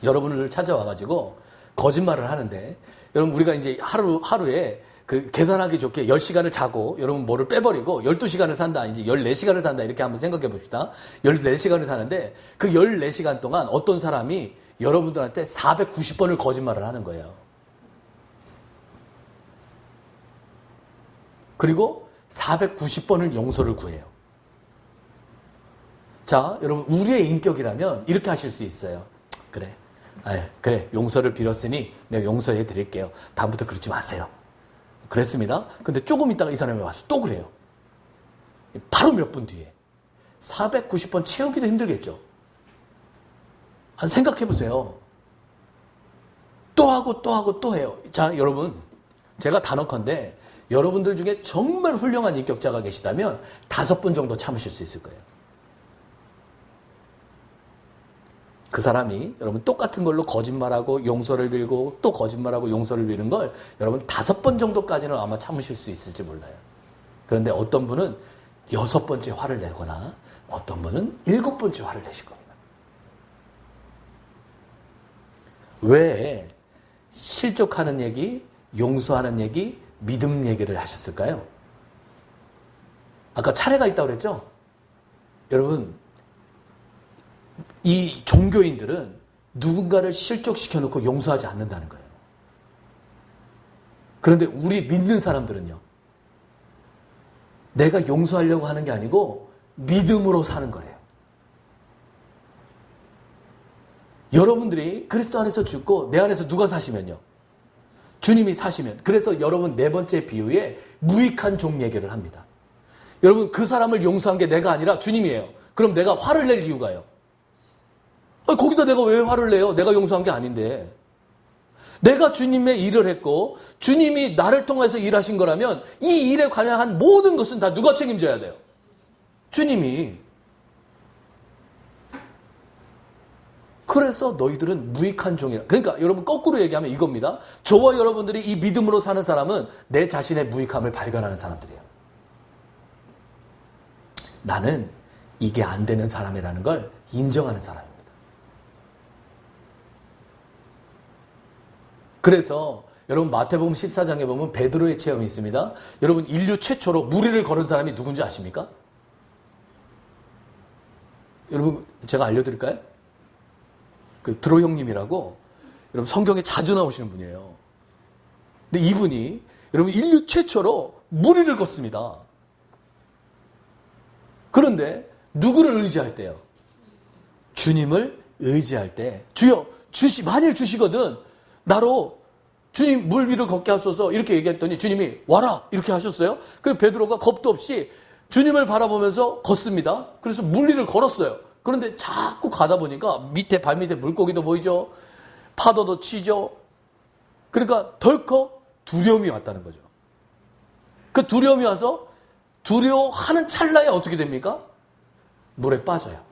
Speaker 1: 여러분을 찾아와가지고 거짓말을 하는데 여러분 우리가 이제 하루에 그 계산하기 좋게 10시간을 자고 여러분 뭐를 빼버리고 12시간을 산다 이제 14시간을 산다 이렇게 한번 생각해 봅시다. 14시간을 사는데 그 14시간 동안 어떤 사람이 여러분들한테 490번을 거짓말을 하는 거예요. 그리고 490번을 용서를 구해요. 자, 여러분 우리의 인격이라면 이렇게 하실 수 있어요. 그래 용서를 빌었으니 내가 용서해 드릴게요. 다음부터 그러지 마세요. 그랬습니다. 근데 조금 있다가 이 사람이 와서 또 그래요. 바로 몇 분 뒤에 490번 채우기도 힘들겠죠. 생각해 보세요. 또 하고 또 하고 또 해요. 자, 여러분 제가 단언컨대 여러분들 중에 정말 훌륭한 인격자가 계시다면 5번 정도 참으실 수 있을 거예요. 그 사람이 여러분 똑같은 걸로 거짓말하고 용서를 빌고 또 거짓말하고 용서를 비는 걸 여러분 5번 정도까지는 아마 참으실 수 있을지 몰라요. 그런데 어떤 분은 6번째 화를 내거나 어떤 분은 7번째 화를 내실 겁니다. 왜 실족하는 얘기, 용서하는 얘기, 믿음 얘기를 하셨을까요? 아까 차례가 있다고 그랬죠? 여러분 이 종교인들은 누군가를 실족시켜놓고 용서하지 않는다는 거예요. 그런데 우리 믿는 사람들은요. 내가 용서하려고 하는 게 아니고 믿음으로 사는 거래요. 여러분들이 그리스도 안에서 죽고 내 안에서 누가 사시면요. 주님이 사시면. 그래서 여러분 4번째 비유에 무익한 종 얘기를 합니다. 여러분 그 사람을 용서한 게 내가 아니라 주님이에요. 그럼 내가 화를 낼 이유가요. 거기다 내가 왜 화를 내요? 내가 용서한 게 아닌데. 내가 주님의 일을 했고 주님이 나를 통해서 일하신 거라면 이 일에 관한 모든 것은 다 누가 책임져야 돼요? 주님이. 그래서 너희들은 무익한 종이라. 그러니까 여러분 거꾸로 얘기하면 이겁니다. 저와 여러분들이 이 믿음으로 사는 사람은 내 자신의 무익함을 발견하는 사람들이에요. 나는 이게 안 되는 사람이라는 걸 인정하는 사람입니다. 그래서 여러분 마태복음 14장에 보면 베드로의 체험이 있습니다. 여러분 인류 최초로 무리를 걸은 사람이 누군지 아십니까? 여러분 제가 알려드릴까요? 그 드로 형님이라고 여러분 성경에 자주 나오시는 분이에요. 근데 이분이 여러분 인류 최초로 무리를 걷습니다. 그런데 누구를 의지할 때요? 주님을 의지할 때 주여 만일 주시거든 나로 주님 물 위를 걷게 하소서 이렇게 얘기했더니 주님이 와라 이렇게 하셨어요. 그래서 베드로가 겁도 없이 주님을 바라보면서 걷습니다. 그래서 물 위를 걸었어요. 그런데 자꾸 가다 보니까 발밑에 물고기도 보이죠. 파도도 치죠. 그러니까 덜컥 두려움이 왔다는 거죠. 그 두려움이 와서 두려워하는 찰나에 어떻게 됩니까? 물에 빠져요.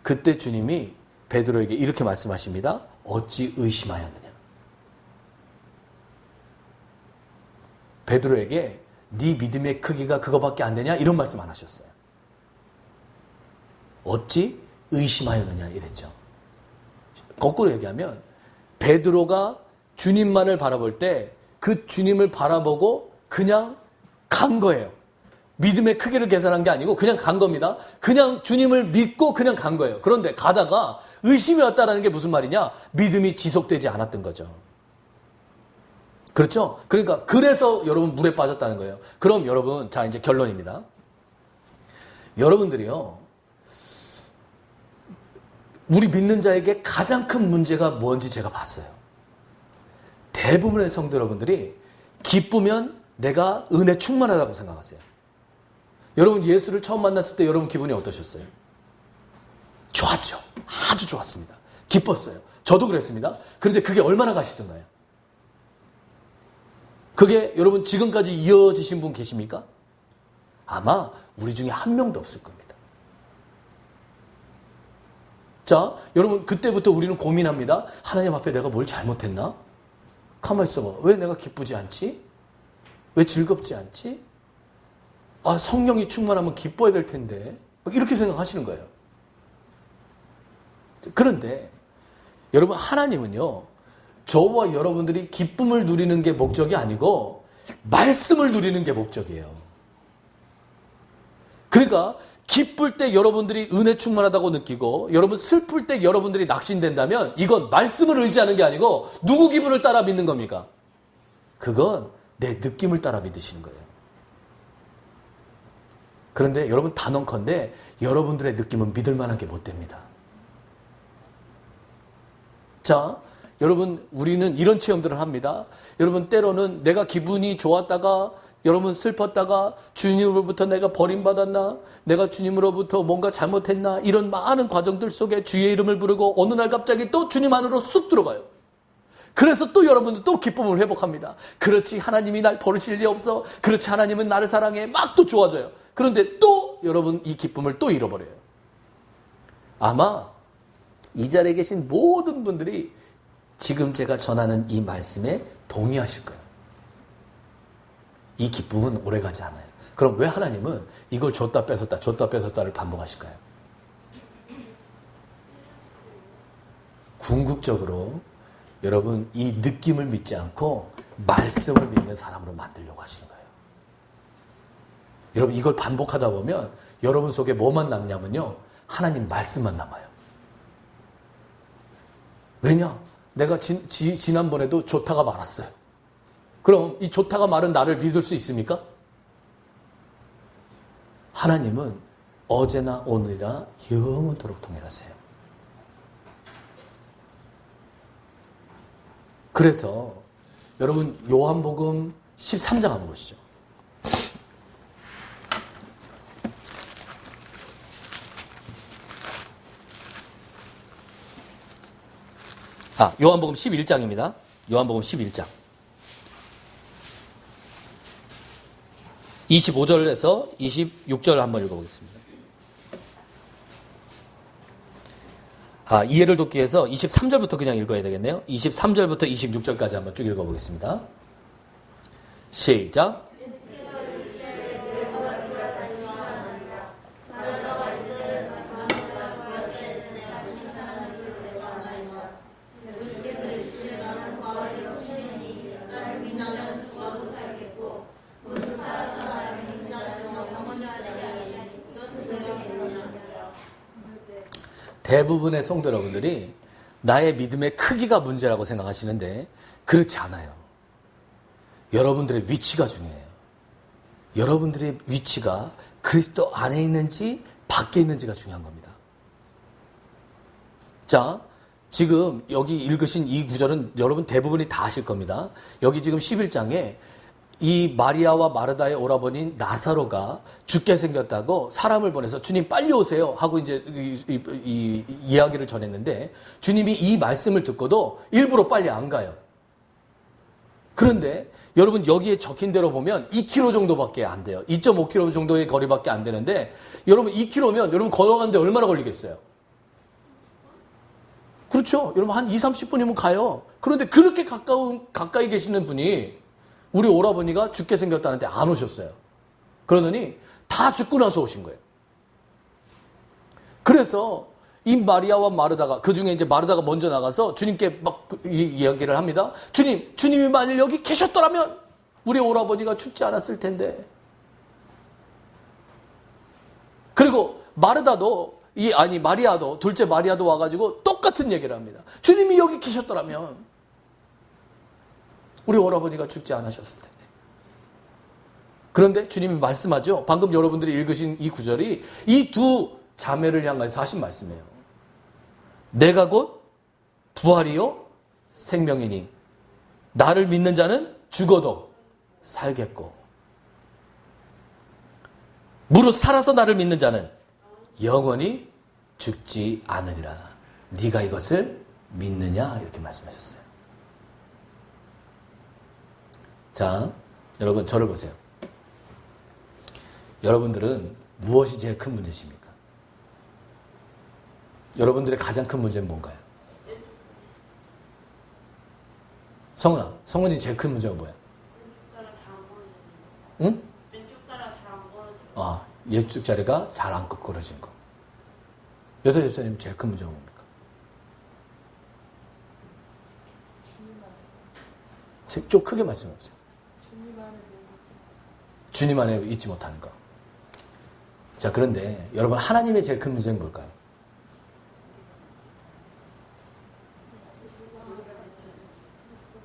Speaker 1: 그때 주님이 베드로에게 이렇게 말씀하십니다. 어찌 의심하였느냐. 베드로에게 네 믿음의 크기가 그거밖에 안 되냐? 이런 말씀 안 하셨어요. 어찌 의심하였느냐 이랬죠. 거꾸로 얘기하면 베드로가 주님만을 바라볼 때 그 주님을 바라보고 그냥 간 거예요. 믿음의 크기를 계산한 게 아니고 그냥 간 겁니다. 그냥 주님을 믿고 그냥 간 거예요. 그런데 가다가 의심이 왔다라는 게 무슨 말이냐? 믿음이 지속되지 않았던 거죠. 그렇죠? 그러니까 그래서 여러분 물에 빠졌다는 거예요. 그럼 여러분, 자 이제 결론입니다. 여러분들이요, 우리 믿는 자에게 가장 큰 문제가 뭔지 제가 봤어요. 대부분의 성도 여러분들이 기쁘면 내가 은혜 충만하다고 생각하세요. 여러분 예수를 처음 만났을 때 여러분 기분이 어떠셨어요? 좋았죠. 아주 좋았습니다. 기뻤어요. 저도 그랬습니다. 그런데 그게 얼마나 가시던가요? 그게 여러분 지금까지 이어지신 분 계십니까? 아마 우리 중에 한 명도 없을 겁니다. 자, 여러분 그때부터 우리는 고민합니다. 하나님 앞에 내가 뭘 잘못했나? 가만히 있어봐. 왜 내가 기쁘지 않지? 왜 즐겁지 않지? 아, 성령이 충만하면 기뻐야 될 텐데. 이렇게 생각하시는 거예요. 그런데 여러분 하나님은요, 저와 여러분들이 기쁨을 누리는 게 목적이 아니고 말씀을 누리는 게 목적이에요. 그러니까 기쁠 때 여러분들이 은혜 충만하다고 느끼고 여러분 슬플 때 여러분들이 낙심된다면 이건 말씀을 의지하는 게 아니고 누구 기분을 따라 믿는 겁니까? 그건 내 느낌을 따라 믿으시는 거예요. 그런데 여러분 단언컨대 여러분들의 느낌은 믿을 만한 게 못 됩니다. 자, 여러분 우리는 이런 체험들을 합니다. 여러분 때로는 내가 기분이 좋았다가 여러분 슬펐다가 주님으로부터 내가 버림받았나? 내가 주님으로부터 뭔가 잘못했나? 이런 많은 과정들 속에 주의 이름을 부르고 어느 날 갑자기 또 주님 안으로 쑥 들어가요. 그래서 또 여러분들 또 기쁨을 회복합니다. 그렇지, 하나님이 날 버리실 리 없어. 그렇지, 하나님은 나를 사랑해. 막 또 좋아져요. 그런데 또 여러분 이 기쁨을 또 잃어버려요. 아마 이 자리에 계신 모든 분들이 지금 제가 전하는 이 말씀에 동의하실 거예요. 이 기쁨은 오래가지 않아요. 그럼 왜 하나님은 이걸 줬다 뺏었다 줬다 뺏었다를 반복하실까요? 궁극적으로 여러분 이 느낌을 믿지 않고 말씀을 믿는 사람으로 만들려고 하시는 거예요. 여러분 이걸 반복하다 보면 여러분 속에 뭐만 남냐면요, 하나님 말씀만 남아요. 왜냐? 내가 지난번에도 좋다가 말았어요. 그럼 이 좋다가 말은 나를 믿을 수 있습니까? 하나님은 어제나 오늘이나 영원토록 동일하세요. 그래서 여러분 요한복음 13장 한번 보시죠. 요한복음 11장입니다. 요한복음 11장. 25절에서 26절 한번 읽어보겠습니다. 이해를 돕기 위해서 23절부터 그냥 읽어야 되겠네요. 23절부터 26절까지 한번 쭉 읽어보겠습니다. 시작. 대부분의 성도 여러분들이 나의 믿음의 크기가 문제라고 생각하시는데 그렇지 않아요. 여러분들의 위치가 중요해요. 여러분들의 위치가 그리스도 안에 있는지 밖에 있는지가 중요한 겁니다. 자, 지금 여기 읽으신 이 구절은 여러분 대부분이 다 아실 겁니다. 여기 지금 11장에 이 마리아와 마르다의 오라버니인 나사로가 죽게 생겼다고 사람을 보내서 주님 빨리 오세요 하고 이제 이 이야기를 전했는데 주님이 이 말씀을 듣고도 일부러 빨리 안 가요. 그런데 여러분 여기에 적힌 대로 보면 2km 정도밖에 안 돼요. 2.5km 정도의 거리밖에 안 되는데 여러분 2km면 여러분 걸어가는데 얼마나 걸리겠어요? 그렇죠. 여러분 한 20-30분이면 가요. 그런데 그렇게 가까이 계시는 분이 우리 오라버니가 죽게 생겼다는데 안 오셨어요. 그러더니 다 죽고 나서 오신 거예요. 그래서 이 마리아와 마르다가, 그 중에 이제 마르다가 먼저 나가서 주님께 막 이야기를 합니다. 주님이 만일 여기 계셨더라면 우리 오라버니가 죽지 않았을 텐데. 그리고 마리아도, 둘째 마리아도 와가지고 똑같은 얘기를 합니다. 주님이 여기 계셨더라면 우리 오라버니가 죽지 않으셨을 텐데. 그런데 주님이 말씀하죠. 방금 여러분들이 읽으신 이 구절이 이 두 자매를 향해서 하신 말씀이에요. 내가 곧 부활이요 생명이니 나를 믿는 자는 죽어도 살겠고 무릇 살아서 나를 믿는 자는 영원히 죽지 않으리라. 네가 이것을 믿느냐? 이렇게 말씀하셨어요. 자, 여러분 저를 보세요. 여러분들은 무엇이 제일 큰 문제십니까? 여러분들의 가장 큰 문제는 뭔가요? 성훈이 제일 큰 문제가 뭐야? 응?
Speaker 2: 왼쪽 다리가 잘 안 벌어져.
Speaker 1: 아, 왼쪽 자리가 잘 안 꺾어진 거. 여자 집사님 제일 큰 문제가 뭡니까? 좀 크게 말씀해 보세요. 주님 안에 있지 못하는 거. 자, 그런데 여러분 하나님의 제일 큰 문제는 뭘까요?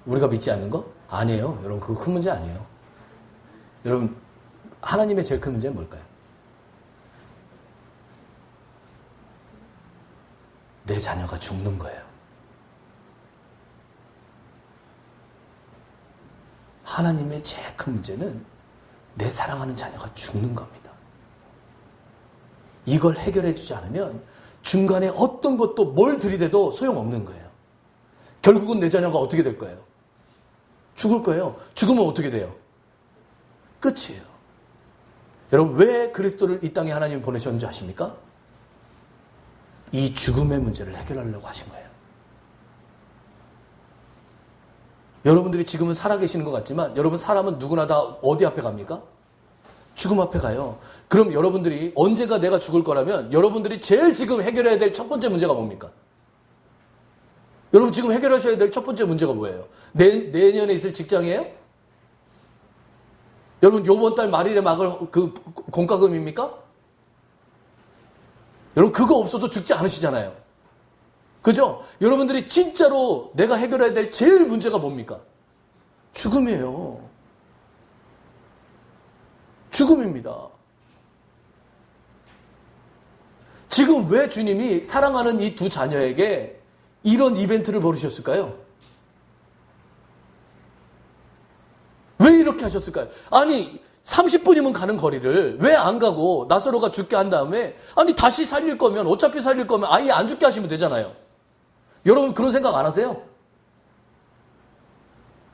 Speaker 1: 우리가 믿지 않는 거? 아니에요. 여러분 그거 큰 문제 아니에요. 여러분 하나님의 제일 큰 문제는 뭘까요? 내 자녀가 죽는 거예요. 하나님의 제일 큰 문제는 내 사랑하는 자녀가 죽는 겁니다. 이걸 해결해 주지 않으면 중간에 어떤 것도 뭘 들이대도 소용없는 거예요. 결국은 내 자녀가 어떻게 될 거예요? 죽을 거예요. 죽으면 어떻게 돼요? 끝이에요. 여러분 왜 그리스도를 이 땅에 하나님이 보내셨는지 아십니까? 이 죽음의 문제를 해결하려고 하신 거예요. 여러분들이 지금은 살아계시는 것 같지만 여러분 사람은 누구나 다 어디 앞에 갑니까? 죽음 앞에 가요. 그럼 여러분들이 언제가 내가 죽을 거라면 여러분들이 제일 지금 해결해야 될 첫 번째 문제가 뭡니까? 여러분 지금 해결하셔야 될 첫 번째 문제가 뭐예요? 내년에 있을 직장이에요? 여러분 요번 달 말일에 막을 그 공과금입니까? 여러분 그거 없어도 죽지 않으시잖아요. 그죠? 여러분들이 진짜로 내가 해결해야 될 제일 문제가 뭡니까? 죽음이에요. 죽음입니다. 지금 왜 주님이 사랑하는 이 두 자녀에게 이런 이벤트를 벌이셨을까요? 왜 이렇게 하셨을까요? 아니 30분이면 가는 거리를 왜 안 가고 나사로가 죽게 한 다음에 아니 다시 살릴 거면 어차피 살릴 거면 아예 안 죽게 하시면 되잖아요. 여러분 그런 생각 안 하세요?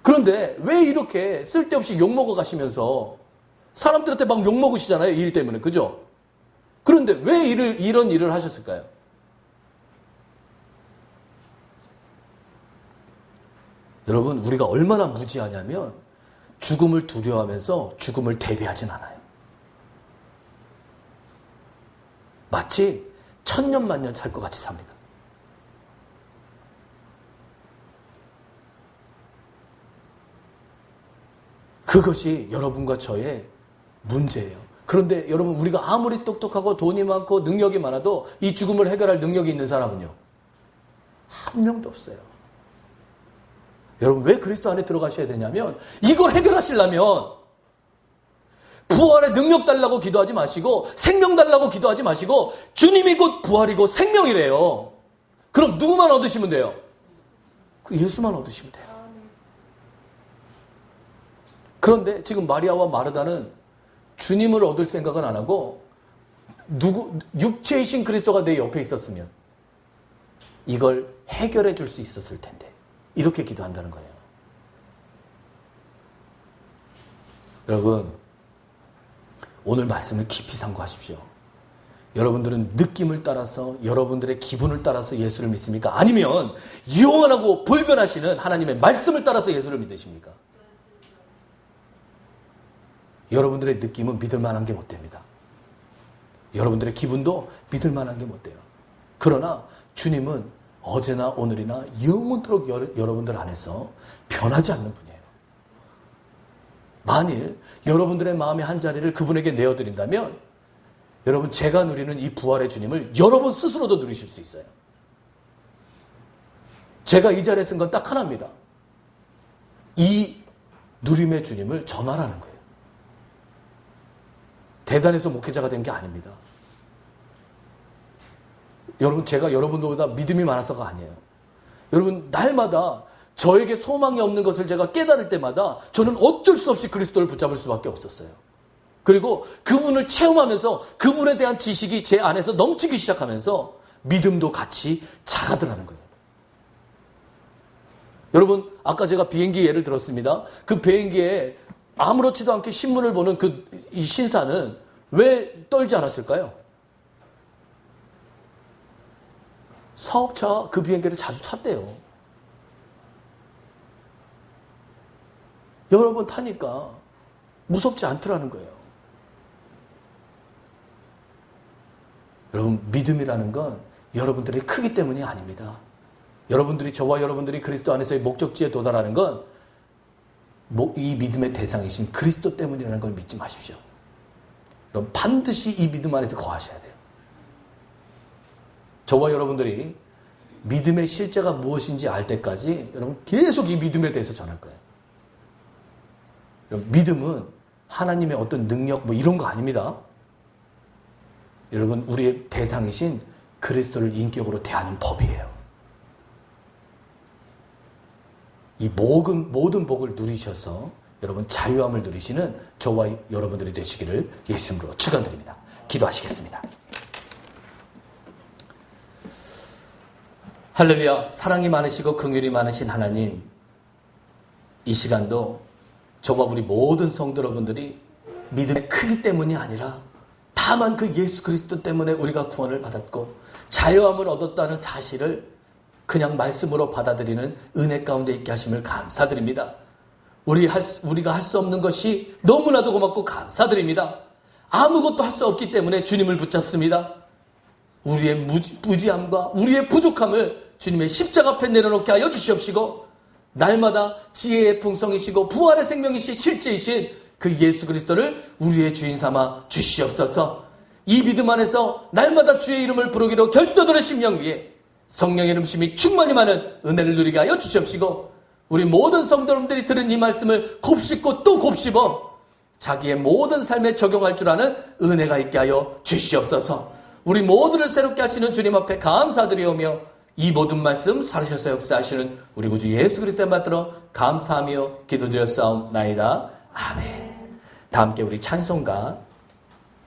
Speaker 1: 그런데 왜 이렇게 쓸데없이 욕먹어 가시면서 사람들한테 막 욕먹으시잖아요. 이 일 때문에. 그죠? 그런데 왜 이런 일을 하셨을까요? 여러분 우리가 얼마나 무지하냐면 죽음을 두려워하면서 죽음을 대비하진 않아요. 마치 천년만년 살 것 같이 삽니다. 그것이 여러분과 저의 문제예요. 그런데 여러분 우리가 아무리 똑똑하고 돈이 많고 능력이 많아도 이 죽음을 해결할 능력이 있는 사람은요? 한 명도 없어요. 여러분 왜 그리스도 안에 들어가셔야 되냐면 이걸 해결하시려면 부활의 능력 달라고 기도하지 마시고 생명 달라고 기도하지 마시고 주님이 곧 부활이고 생명이래요. 그럼 누구만 얻으시면 돼요? 그 예수만 얻으시면 돼요. 그런데 지금 마리아와 마르다는 주님을 얻을 생각은 안 하고 육체이신 그리스도가 내 옆에 있었으면 이걸 해결해 줄 수 있었을 텐데 이렇게 기도한다는 거예요. 여러분 오늘 말씀을 깊이 상고하십시오. 여러분들은 느낌을 따라서 여러분들의 기분을 따라서 예수를 믿습니까? 아니면 영원하고 불변하시는 하나님의 말씀을 따라서 예수를 믿으십니까? 여러분들의 느낌은 믿을 만한 게 못 됩니다. 여러분들의 기분도 믿을 만한 게 못 돼요. 그러나 주님은 어제나 오늘이나 영원토록 여러분들 안에서 변하지 않는 분이에요. 만일 여러분들의 마음의 한 자리를 그분에게 내어드린다면 여러분, 제가 누리는 이 부활의 주님을 여러분 스스로도 누리실 수 있어요. 제가 이 자리에 쓴 건 딱 하나입니다. 이 누림의 주님을 전하라는 거예요. 대단해서 목회자가 된 게 아닙니다. 여러분, 제가 여러분들보다 믿음이 많아서가 아니에요. 여러분, 날마다 저에게 소망이 없는 것을 제가 깨달을 때마다 저는 어쩔 수 없이 그리스도를 붙잡을 수밖에 없었어요. 그리고 그분을 체험하면서 그분에 대한 지식이 제 안에서 넘치기 시작하면서 믿음도 같이 자라더라는 거예요. 여러분, 아까 제가 비행기 예를 들었습니다. 그 비행기에 아무렇지도 않게 신문을 보는 이 신사는 왜 떨지 않았을까요? 사업차 그 비행기를 자주 탔대요. 여러 번 타니까 무섭지 않더라는 거예요. 여러분, 믿음이라는 건 여러분들의 크기 때문이 아닙니다. 여러분들이, 저와 여러분들이 그리스도 안에서의 목적지에 도달하는 건 이 믿음의 대상이신 그리스도 때문이라는 걸 믿지 마십시오. 여러분, 반드시 이 믿음 안에서 거하셔야 돼요. 저와 여러분들이 믿음의 실제가 무엇인지 알 때까지 여러분 계속 이 믿음에 대해서 전할 거예요. 여러분, 믿음은 하나님의 어떤 능력 이런 거 아닙니다. 여러분, 우리의 대상이신 그리스도를 인격으로 대하는 법이에요. 이 모든 복을 누리셔서 여러분 자유함을 누리시는 저와 여러분들이 되시기를 예수님으로 축원드립니다. 기도하시겠습니다. 할렐루야. 사랑이 많으시고 긍휼이 많으신 하나님, 이 시간도 저와 우리 모든 성도 여러분들이 믿음의 크기 때문이 아니라 다만 그 예수 그리스도 때문에 우리가 구원을 받았고 자유함을 얻었다는 사실을 그냥 말씀으로 받아들이는 은혜 가운데 있게 하심을 감사드립니다. 우리가 할 수 없는 것이 너무나도 고맙고 감사드립니다. 아무것도 할 수 없기 때문에 주님을 붙잡습니다. 우리의 무지함과 우리의 부족함을 주님의 십자가 앞에 내려놓게 하여 주시옵시고, 날마다 지혜의 풍성이시고 부활의 생명이신 실제이신 그 예수 그리스도를 우리의 주인 삼아 주시옵소서. 이 믿음 안에서 날마다 주의 이름을 부르기로 결도들의 심령 위에 성령의 넘심이 충만히 많은 은혜를 누리게 하여 주시옵시고, 우리 모든 성도 여러분들이 들은 이 말씀을 곱씹고 또 곱씹어 자기의 모든 삶에 적용할 줄 아는 은혜가 있게 하여 주시옵소서. 우리 모두를 새롭게 하시는 주님 앞에 감사드리오며, 이 모든 말씀 살으셔서 역사하시는 우리 구주 예수 그리스도에 받들어 감사하며 기도드렸사옵나이다. 아멘. 다 함께 우리 찬송가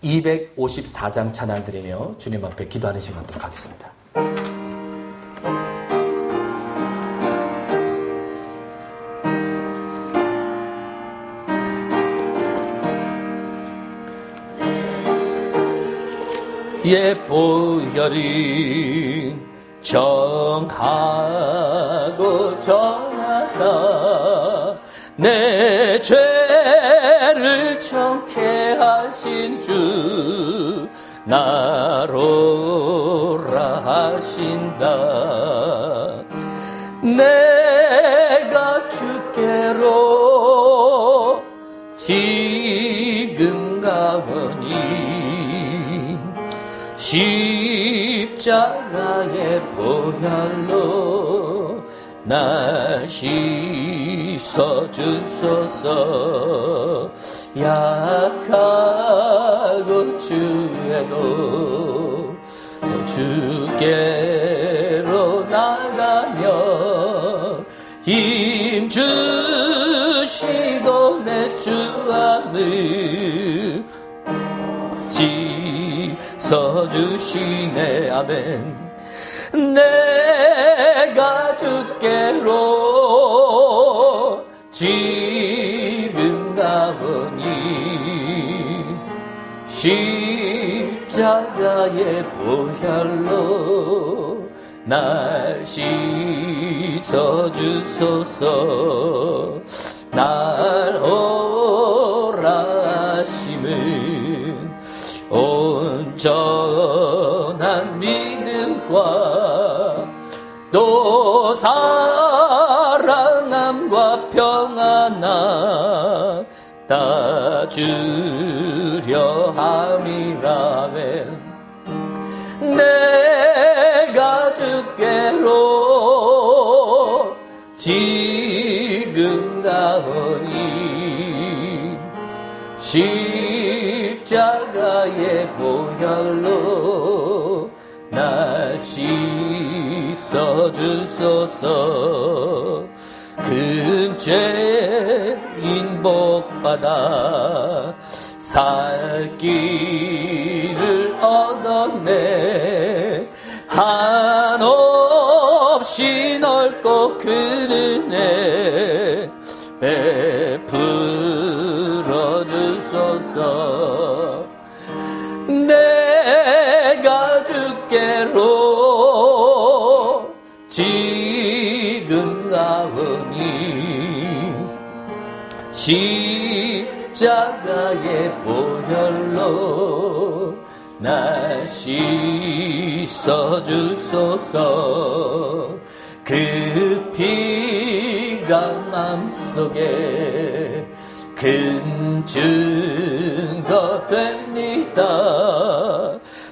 Speaker 1: 254장 찬양 드리며 주님 앞에 기도하는 시간 갖도록 하겠습니다. 보혈이 정하고 정하다 내 죄를 정케 하신 주 나로라 하신다. 내가 주께로 지금 가오니 십자가의 보혈로 날 씻어주소서. 약하고 주에도 주께로 나가며 힘 주시고 내 주함을 씻어주시네. 아멘. 내가 주께로 지금 가오니 십자가의 보혈로 날 씻어주소서. 날 오라 하심은 온 온전한 믿음과 또 사랑함과 평안함 다 주려 함이라면 내가 주께로 지금 가오니 십자가의 보혈로 날 씻어주소서. 큰 죄인 복받아 살 길을 얻었네. 한없이 넓고 큰 은혜 베풀어 주소서. 내가 주께로 지금 가오니 십자가의 보혈로 날 씻어주소서. 그 피가 맘속에 큰 증거 됩니다.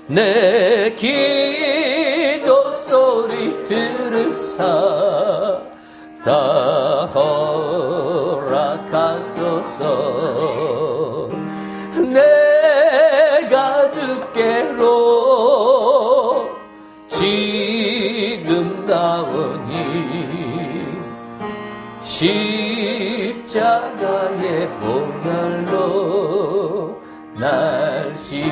Speaker 1: 내 기도 소리 들으사 다 허락하소서. 내가 주께로 지금 나오니 십자가의 보혈로 날 씻어주소서.